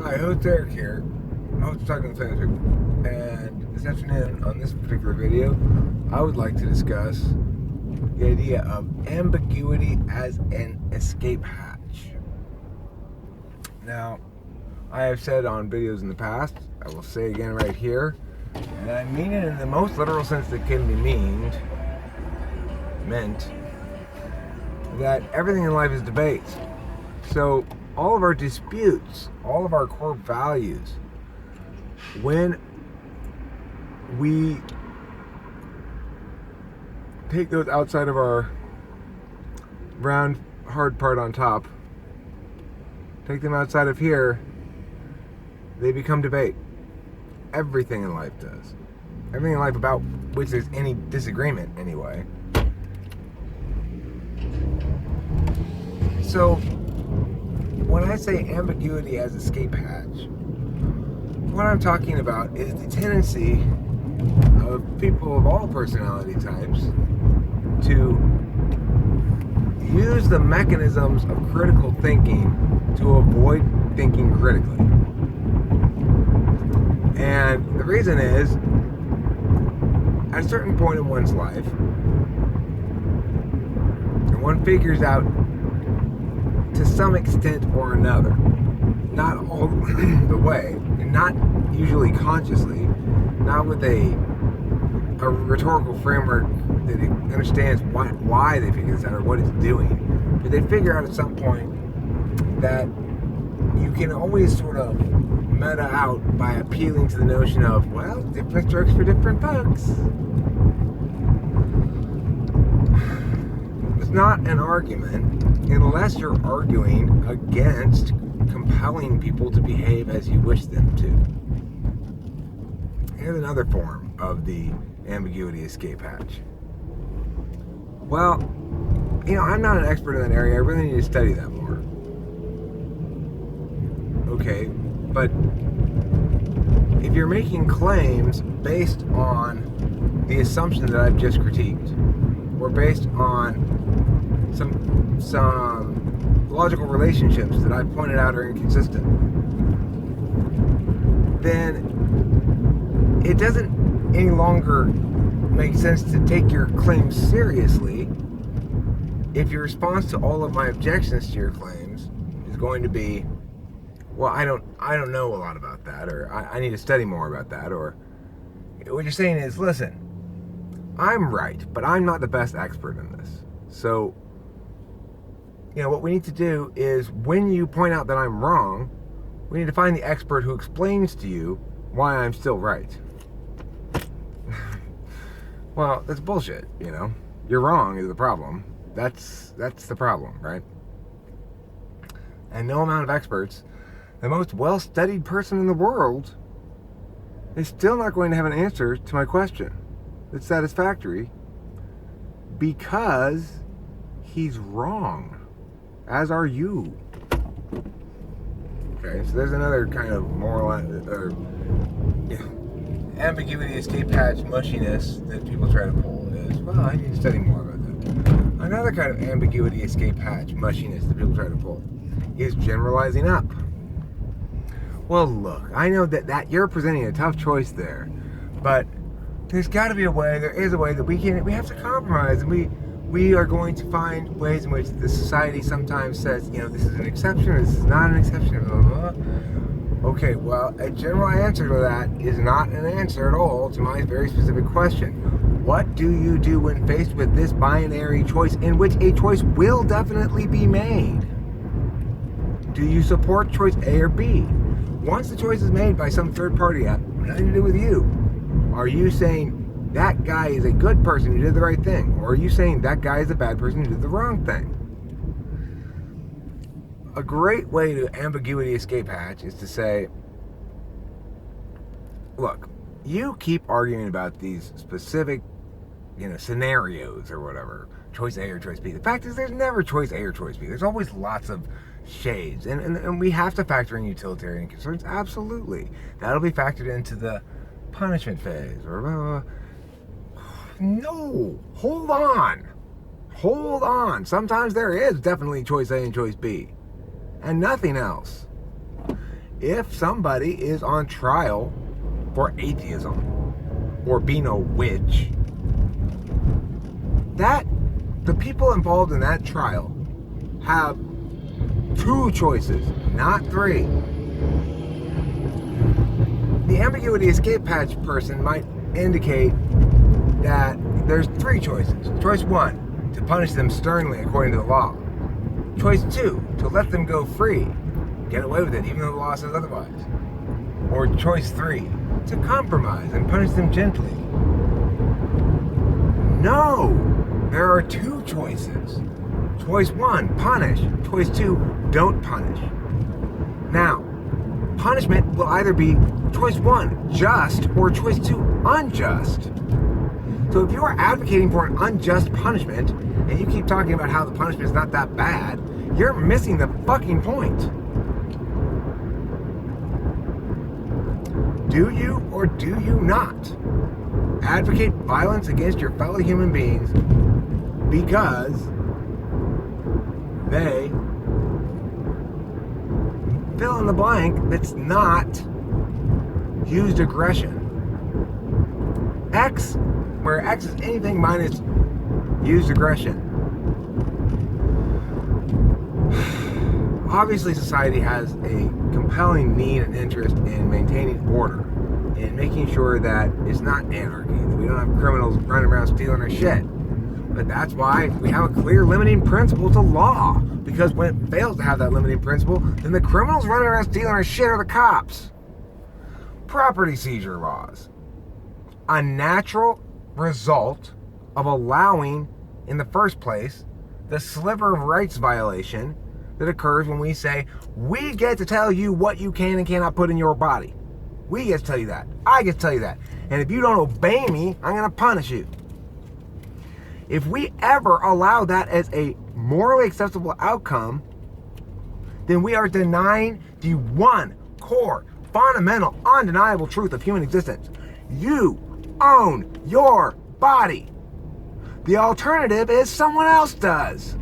Hi, host Eric here. Host Talking to Famous People. And this afternoon, on this particular video, I would like to discuss the idea of ambiguity as an escape hatch. Now, I have said on videos in the past, I will say again right here, and I mean it in the most literal sense that can be meant, that everything in life is debate. So, all of our disputes, all of our core values, when we take those outside of our round, hard part on top, take them outside of here, they become debate. Everything in life does. Everything in life about which there's any disagreement, anyway. So, when I say ambiguity as escape hatch, what I'm talking about is the tendency of people of all personality types to use the mechanisms of critical thinking to avoid thinking critically. And the reason is, at a certain point in one's life, and one figures out to some extent or another, not all the way, and not usually consciously, not with a rhetorical framework that it understands why they figure this out or what it's doing, but they figure out at some point that you can always sort of meta out by appealing to the notion of, well, different strokes for different folks. It's not an argument unless you're arguing against compelling people to behave as you wish them to. Here's another form of the ambiguity escape hatch. Well, I'm not an expert in that area. I really need to study that more. Okay, but if you're making claims based on the assumption that I've just critiqued, or based on some logical relationships that I've pointed out are inconsistent, then it doesn't any longer make sense to take your claims seriously if your response to all of my objections to your claims is going to be, well, I don't know a lot about that, or I need to study more about that, or what you're saying is, listen, I'm right, but I'm not the best expert in this. So, what we need to do is, when you point out that I'm wrong, we need to find the expert who explains to you why I'm still right. Well, that's bullshit, You're wrong is the problem. That's the problem, right? And no amount of experts, the most well-studied person in the world, is still not going to have an answer to my question that's satisfactory, because he's wrong, as are you. Okay, so there's another kind of moral ambiguity escape hatch mushiness that people try to pull is, well, I need to study more about that. Another kind of ambiguity escape hatch mushiness that people try to pull is generalizing up. Well, look, I know that you're presenting a tough choice there, but there's got to be a way, there is a way that we have to compromise, and we are going to find ways in which the society sometimes says, this is an exception, or this is not an exception, blah, blah, blah. Okay, well, a general answer to that is not an answer at all to my very specific question. What do you do when faced with this binary choice, in which a choice will definitely be made? Do you support choice A or B? Once the choice is made by some third party, nothing to do with you, are you saying that guy is a good person who did the right thing? Or are you saying that guy is a bad person who did the wrong thing? A great way to ambiguity escape hatch is to say, look, you keep arguing about these specific, scenarios or whatever, choice A or choice B. The fact is, there's never choice A or choice B. There's always lots of shades, and we have to factor in utilitarian concerns. Absolutely, that'll be factored into the punishment phase, or no, hold on. Sometimes there is definitely choice A and choice B, and nothing else. if somebody is on trial for atheism or being a witch, that the people involved in that trial have 2 choices, not 3. The ambiguity escape hatch person might indicate that there's 3 choices. Choice 1, to punish them sternly according to the law. Choice 2, to let them go free, get away with it even though the law says otherwise. Or choice 3, to compromise and punish them gently. No, there are 2 choices. Choice 1, punish. Choice 2, don't punish. Now, punishment will either be choice 1, just, or choice 2, unjust. So if you are advocating for an unjust punishment, and you keep talking about how the punishment is not that bad, you're missing the fucking point. Do you or do you not advocate violence against your fellow human beings because they fill in the blank that's not used aggression? X, where X is anything minus used aggression. Obviously, society has a compelling need and interest in maintaining order, in making sure that it's not anarchy, that we don't have criminals running around stealing our shit. But that's why we have a clear limiting principle to law, because when it fails to have that limiting principle, then the criminals running around stealing our shit are the cops. Property seizure laws. A natural result of allowing, in the first place, the sliver of rights violation that occurs when we say, we get to tell you what you can and cannot put in your body. We get to tell you that. I get to tell you that. And if you don't obey me, I'm going to punish you. If we ever allow that as a morally acceptable outcome, then we are denying the one core, fundamental, undeniable truth of human existence. You own your body. The alternative is someone else does.